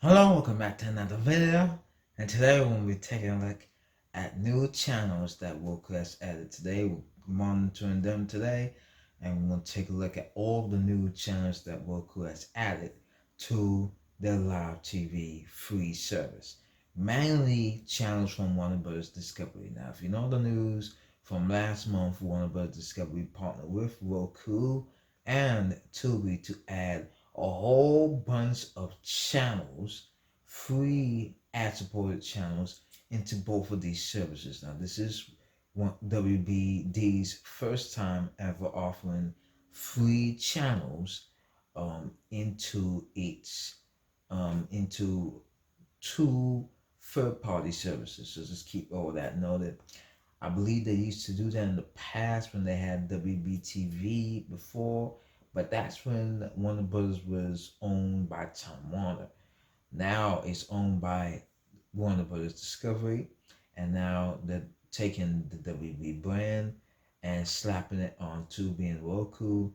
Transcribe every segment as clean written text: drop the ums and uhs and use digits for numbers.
Hello, welcome back to another video. And today we're going to be taking a look at new channels that Roku has added today. We're monitoring them today, and we're going to take a look at all the new channels that Roku has added to their live TV free service. Mainly channels from Warner Bros. Discovery. Now, if you know the news from last month, Warner Bros. Discovery partnered with Roku and Tubi to add a whole bunch of channels, free ad-supported channels, into both of these services. Now, this is WBD's first time ever offering free channels into two third-party services. So just keep all that noted. I believe they used to do that in the past when they had WBTV before, but that's when Warner Brothers was owned by Time Warner. Now it's owned by Warner Brothers Discovery, and now they're taking the WB brand and slapping it on Tubi and Roku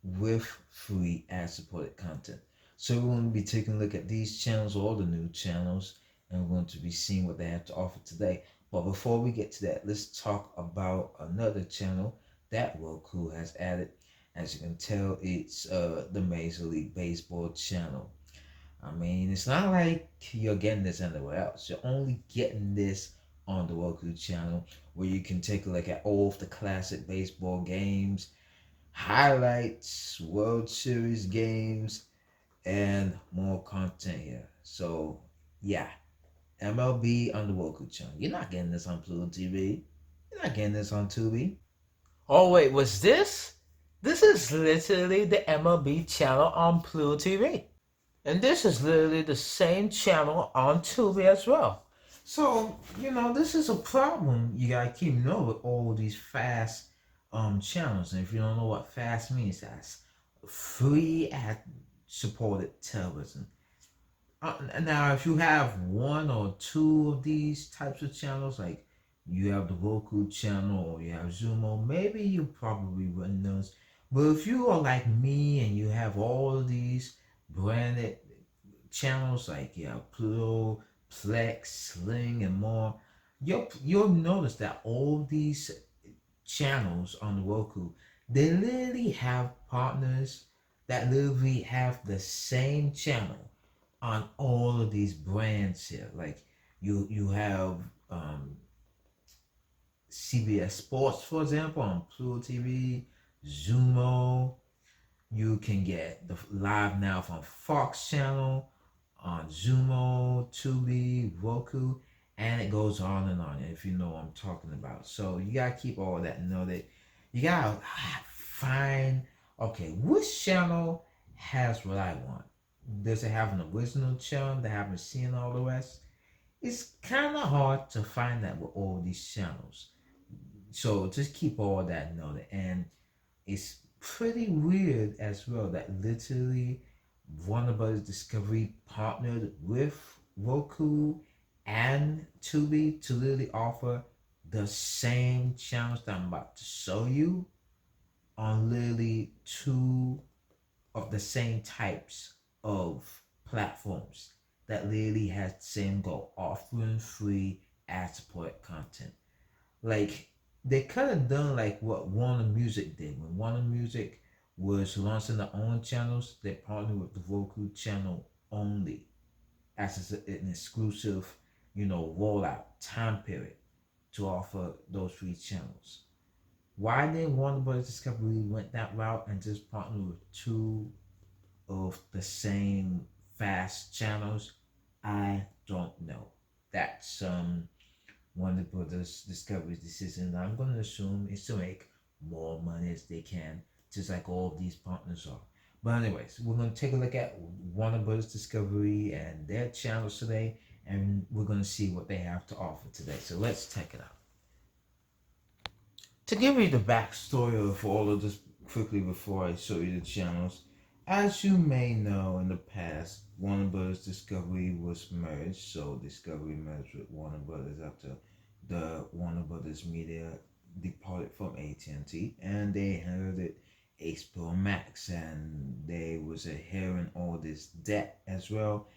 with free ad-supported content. So we're going to be taking a look at these channels, all the new channels, and we're going to be seeing what they have to offer today. But before we get to that, let's talk about another channel that Roku has added. As you can tell, it's the Major League Baseball channel. I mean, it's not like you're getting this anywhere else. You're only getting this on the Roku channel, where you can take a look at all of the classic baseball games, highlights, World Series games, and more content here. So, yeah, MLB on the Roku channel. You're not getting this on Pluto TV. You're not getting this on Tubi. Oh wait, was this? This is literally the MLB channel on Pluto TV. And this is literally the same channel on Tubi as well. So, this is a problem you gotta keep note with all these fast channels. And if you don't know what fast means, that's free ad supported television. Now, if you have one or two of these types of channels, like you have the Roku channel or you have Zumo, maybe you probably wouldn't notice. But if you are like me and you have all of these branded channels, like you have Pluto, Plex, Sling, and more, you'll notice that all these channels on the Roku, they literally have partners that literally have the same channel on all of these brands here. Like you have CBS Sports, for example, on Pluto TV, Zumo. You can get the live now from Fox Channel on Zumo, Tubi, Roku, and it goes on and on. If you know what I'm talking about, so you gotta keep all that and know that you gotta find, okay, which channel has what I want. Does it have an original channel that I haven't seen all the rest? It's kind of hard to find that with all these channels. So just keep all that noted. And it's pretty weird as well that literally Warner Brothers Discovery partnered with Roku and Tubi to literally offer the same channels that I'm about to show you on literally two of the same types of platforms that literally has the same goal, offering free ad-supported content. Like, they could have done like what Warner Music did. When Warner Music was launching their own channels, they partnered with the Roku channel only as an exclusive, rollout time period to offer those free channels. Why didn't Warner Brothers Discovery went that route and just partner with two of the same fast channels? I don't know. That's Warner Brothers Discovery's decision. I'm going to assume is to make more money as they can, just like all of these partners are. But anyways, we're going to take a look at Warner Brothers Discovery and their channels today, and we're going to see what they have to offer today. So let's check it out. To give you the backstory of all of this quickly before I show you the channels, as you may know, in the past, Warner Brothers Discovery was merged. So Discovery merged with Warner Brothers after the Warner Brothers Media departed from AT&T, and they inherited HBO Max, and they was inheriting all this debt as well.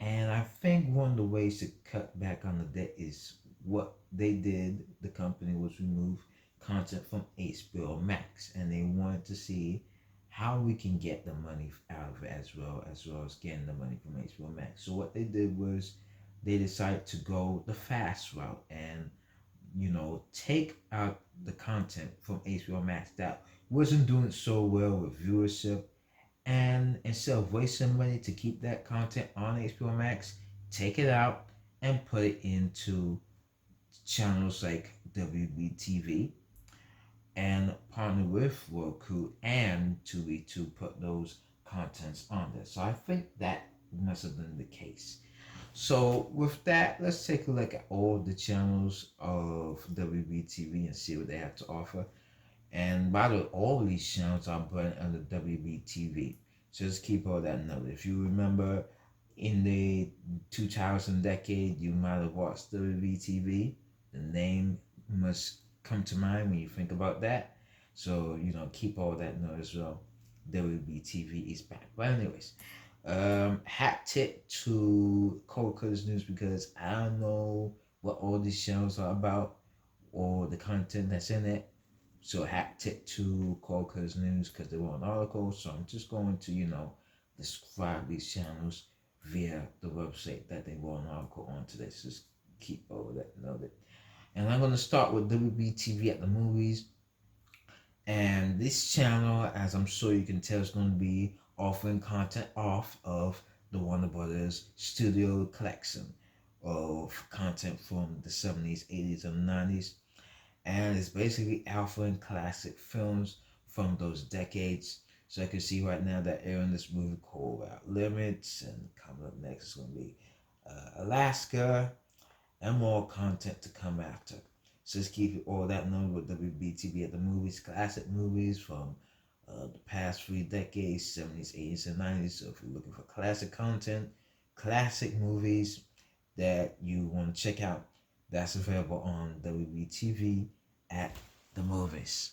And I think one of the ways to cut back on the debt is what they did. The company was remove content from HBO Max, and they wanted to see how we can get the money out of it as well as getting the money from HBO Max. So what they did was they decided to go the fast route and take out the content from HBO Max that wasn't doing so well with viewership, and instead of wasting money to keep that content on HBO Max, take it out and put it into channels like WBTV and partner with Roku and Tubi to put those contents on there. So I think that must have been the case. So with that, let's take a look at all the channels of WBTV and see what they have to offer. And by the way, all of these channels are put under WBTV. So just keep all that noted. If you remember in the 2000 decade, you might have watched WBTV. The name must come to mind when you think about that. So, keep all that note as well. WBTV is back. But anyways, hat tip to Cold Cutters News because I don't know what all these channels are about or the content that's in it. So hat tip to Cold Cutters News because they want an article. So I'm just going to, describe these channels via the website that they want an article on today. So just keep all that noted. And I'm going to start with WBTV at the movies. And this channel, as I'm sure you can tell, is going to be offering content off of the Warner Brothers studio collection of content from the 70s, 80s, and 90s. And it's basically offering classic films from those decades. So I can see right now that airing this movie called Without Limits, and coming up next is going to be Alaska, and more content to come after. So just keep all that known with WBTV at the movies, classic movies from the past 3 decades, 70s, 80s, and 90s. So if you're looking for classic content, classic movies that you want to check out, that's available on WBTV at the movies.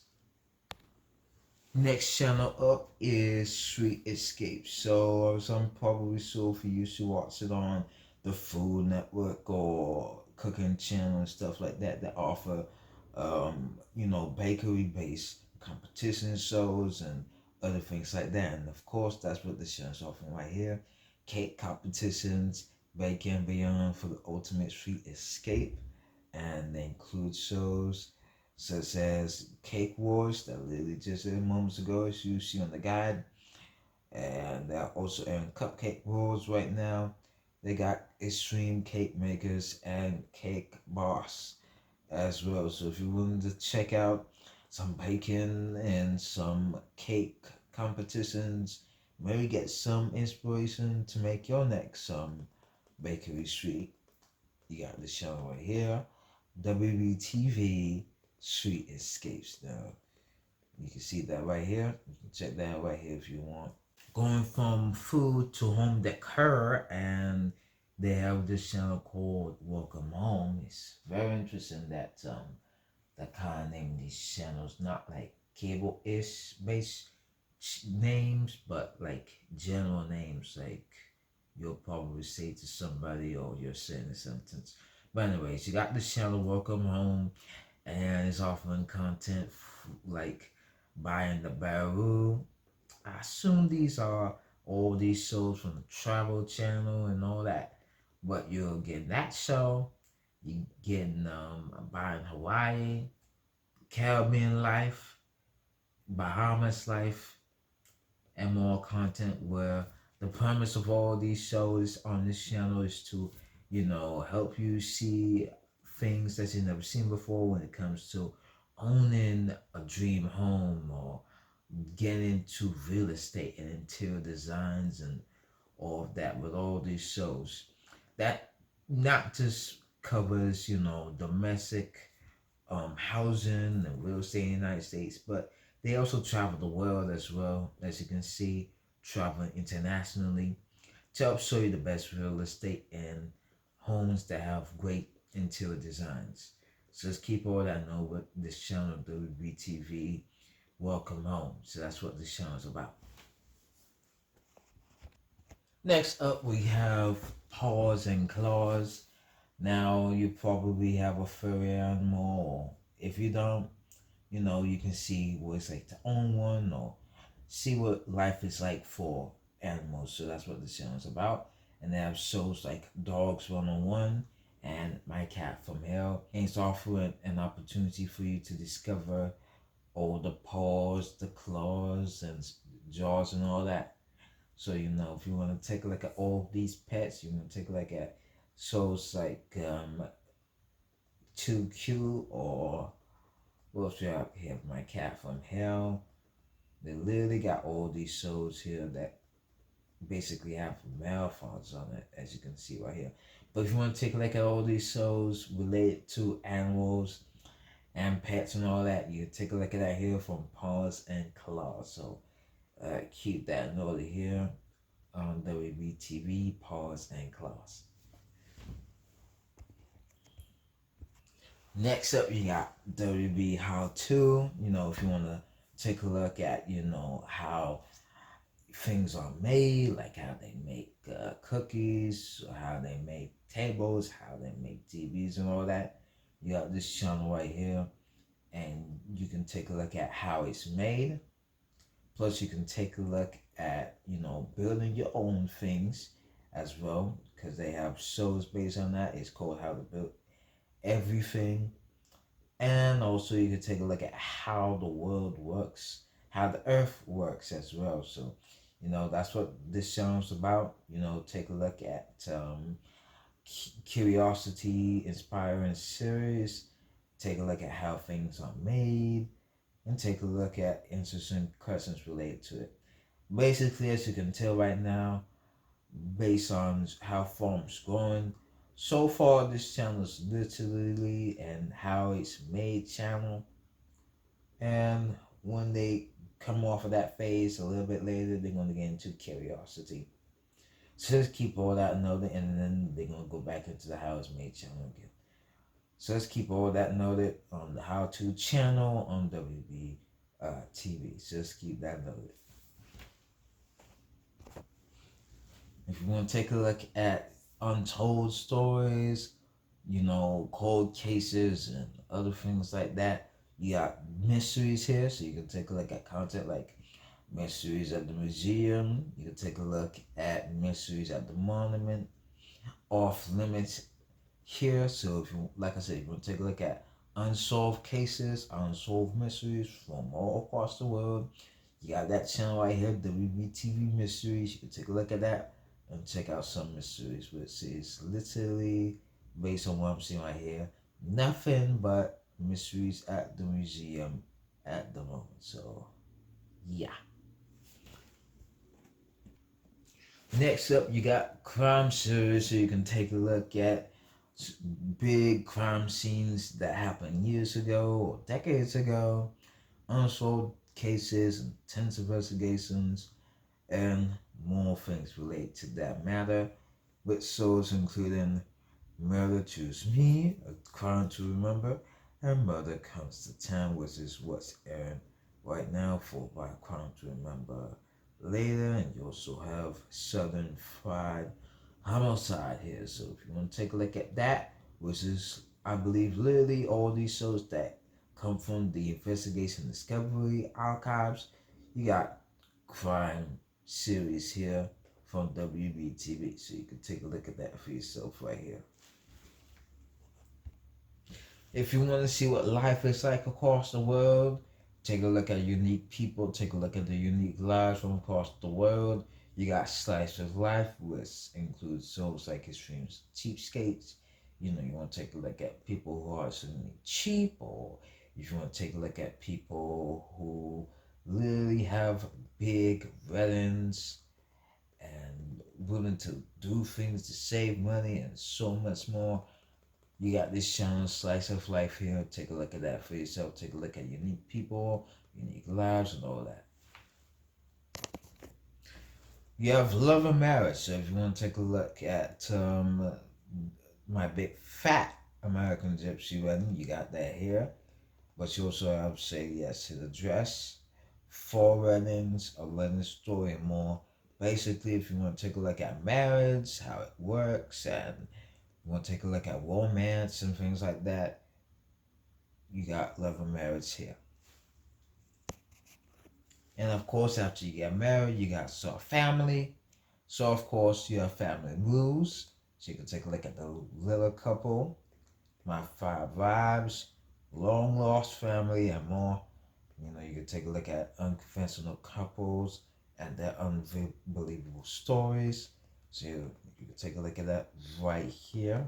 Next channel up is Sweet Escape. So some probably so for you to watch it on the Food Network or cooking channel and stuff like that offer bakery based competition shows and other things like that. And of course that's what the channel's offering right here. Cake competitions, baking and beyond for the ultimate sweet escape. And they include shows such as Cake Wars that literally just moments ago as you see on the guide. And they're also airing Cupcake Wars right now. They got Extreme Cake Makers and Cake Boss as well. So if you're willing to check out some baking and some cake competitions, maybe get some inspiration to make your next bakery treat, you got this channel right here, WBTV Sweet Escapes. Now you can see that right here. You can check that out right here if you want. Going from food to home decor, and they have this channel called Welcome Home. It's very interesting that that kind of name these channels, not like cable-ish based names, but like general names like you'll probably say to somebody or you're saying a sentence. But anyways, you got this channel Welcome Home, and it's offering content like Buying the Barrel. I assume these are all these shows from the Travel Channel and all that. But you'll get that show. You getting Buying Hawaii, Caribbean Life, Bahamas Life, and more content where the premise of all these shows on this channel is to, help you see things that you've never seen before when it comes to owning a dream home or getting into real estate and interior designs and all of that with all these shows. That not just covers, domestic housing and real estate in the United States, but they also travel the world as well, as you can see, traveling internationally to help show you the best real estate and homes that have great interior designs. So just keep all that know what this channel, WBTV, Welcome Home. So that's what this channel is about. Next up, we have paws and claws. Now, you probably have a furry animal. If you don't, you can see what it's like to own one or see what life is like for animals. So that's what this channel is about. And they have shows like Dogs 101 and My Cat from Hell. And it's offering an opportunity for you to discover all the paws, the claws, and jaws, and all that. So, if you want to take a look at all these pets, you want to take a look at shows like Too Cute, or what else we have here? My Cat from Hell. They literally got all these shows here that basically have marathons on it, as you can see right here. But if you want to take a look at all these shows related to animals and pets and all that, you can take a look at that here from Paws and Claws. So keep that noted here on WBTV, Paws and Claws. Next up, you got WB How To. If you want to take a look at, how things are made, like how they make cookies, how they make tables, how they make TVs and all that. You got this channel right here, and you can take a look at how it's made. Plus, you can take a look at, building your own things as well, because they have shows based on that. It's called How to Build Everything. And also, you can take a look at how the world works, how the earth works as well. So, that's what this channel's about. Take a look at curiosity inspiring series. Take a look at how things are made, and take a look at interesting questions related to it. Basically, as you can tell right now, based on how farm's going, so far this channel is literally and how it's made channel. And when they come off of that phase a little bit later, they're going to get into curiosity. So let's keep all that noted, and then they're going to go back into the how it's made channel again. So let's keep all that noted on the How To channel on WBTV. So let's keep that noted. If you want to take a look at untold stories, cold cases and other things like that, you got mysteries here. So you can take a look at content like mysteries at the museum. You can take a look at mysteries at the monument, off limits here. So if you, like I said, if you want to take a look at unsolved cases, unsolved mysteries from all across the world, you got that channel right here, WBTV Mysteries. You can take a look at that and check out some mysteries, which is literally based on what I'm seeing right here. Nothing but mysteries at the museum at the moment. So, yeah. Next up, you got crime series, so you can take a look at big crime scenes that happened years ago or decades ago, unsolved cases, intense investigations, and more things related to that matter, with shows including Murder Choose Me, A Crime to Remember, and Murder Comes to Town, which is what's airing right now, followed by Crime to Remember later. And you also have Southern Fried Homicide here. So if you want to take a look at that, which is, I believe, literally all these shows that come from the Investigation Discovery archives, you got crime series here from WBTV. So you can take a look at that for yourself right here. If you want to see what life is like across the world, take a look at unique people, take a look at the unique lives from across the world. You got Slice of Life, which includes shows like Extremes Cheapskates. You want to take a look at people who are suddenly cheap, or if you want to take a look at people who literally have big weddings and willing to do things to save money and so much more. You got this channel, Slice of Life here. Take a look at that for yourself. Take a look at unique people, unique lives, and all that. You have Love and Marriage. So if you want to take a look at My Big Fat American Gypsy Wedding, you got that here. But you also have Say Yes to the Dress, 4 Weddings, A Wedding Story, and more. Basically, if you want to take a look at marriage, how it works, and you want to take a look at romance and things like that, you got Love and Marriage here. And of course, after you get married, you got Saw Family. So of course, you have Family Rules. So you can take a look at the Little Couple, My Five Vibes, Long Lost Family, and more. You can take a look at Unconventional Couples and their unbelievable stories. So you can take a look at that right here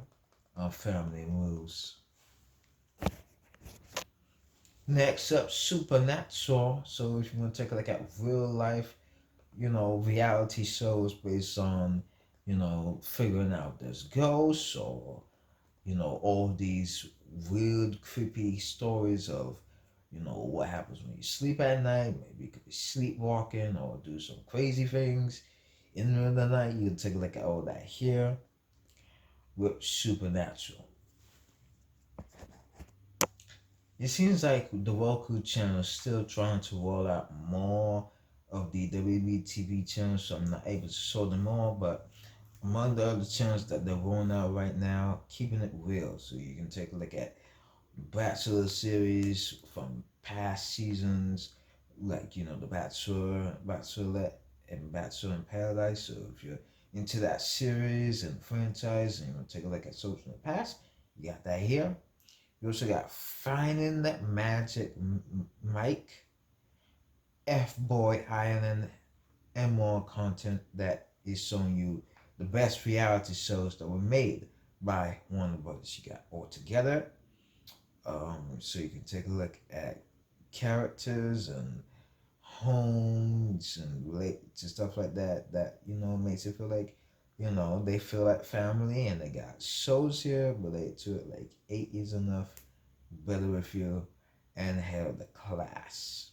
on Family Rules. Next up, Supernatural. So if you want to take a look at real life, reality shows based on, figuring out there's ghosts or, all these weird, creepy stories of, what happens when you sleep at night. Maybe you could be sleepwalking or do some crazy things in the middle of the night. You can take a look at all that here with Supernatural. It seems like the Roku Channel is still trying to roll out more of the WBTV channels, so I'm not able to show them all, but among the other channels that they're rolling out right now, keeping it real. So you can take a look at Bachelor series from past seasons, like, the Bachelor, Bachelorette, and Bachelor in Paradise. So if you're into that series and franchise and you want to take a look at Social in the Past, you got that here. You also got Finding That Magic Mike, F-Boy Island, and more content that is showing you the best reality shows that were made by Warner Brothers. You got All Together, so you can take a look at characters and homes and relate to stuff like that makes it feel like they feel like family. And they got shows here related to it like 8 Is Enough, Better With You, and Hail the Class.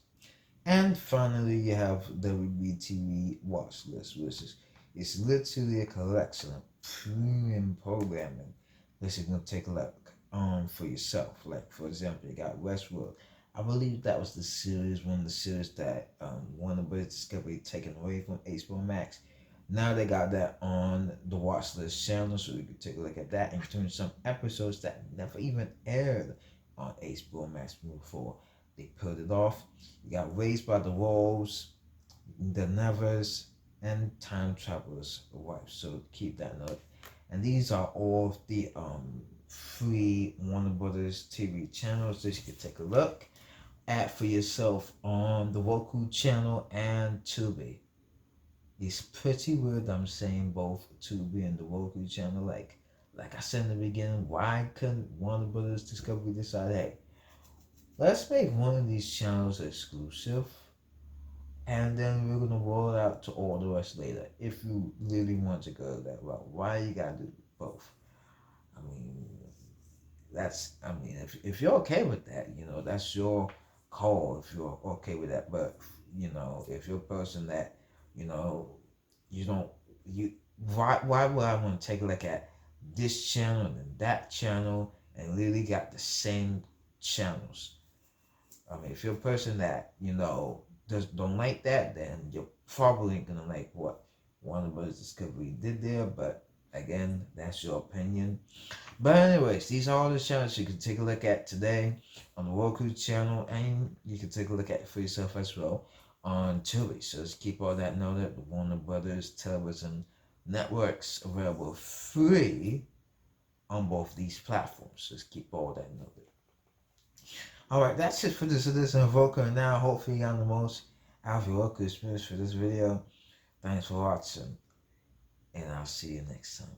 And finally, you have WBTV Watch List, which is literally a collection of premium programming that you can take a look on for yourself. Like, for example, you got Westworld. I believe that was one of the series that Warner Bros. Discovery taken away from HBO Max. Now they got that on the Watch List channel, so you can take a look at that, including some episodes that never even aired on HBO Max before. They put it off. You got Raised by the Wolves, The Nevers, and Time Traveler's Wife. So keep that note. And these are all the free Warner Brothers TV channels that you can take a look at for yourself on the Roku Channel and Tubi. It's pretty weird I'm saying both Tubi and the Roku Channel. Like I said in the beginning, why couldn't Warner Brothers Discovery decide, hey, let's make one of these channels exclusive, and then we're gonna roll it out to all the rest later. If you really want to go that route, why you gotta do both? I mean, if you're okay with that, that's your call. If you're okay with that, but if you're a person that, you don't, why would I want to take a look at this channel and that channel and literally got the same channels? I mean, if you're a person that, don't like that, then you're probably gonna like what Warner Bros. Discovery did there. But again, that's your opinion. But anyways, these are all the channels you can take a look at today on the Roku Channel, and you can take a look at it for yourself as well on Tubi. So just keep all that noted. The Warner Brothers television networks available free on both these platforms. Just keep all that noted. Alright, that's it for this edition of Roku. And now, hopefully you got the most out of your Roku experience for this video. Thanks for watching, and I'll see you next time.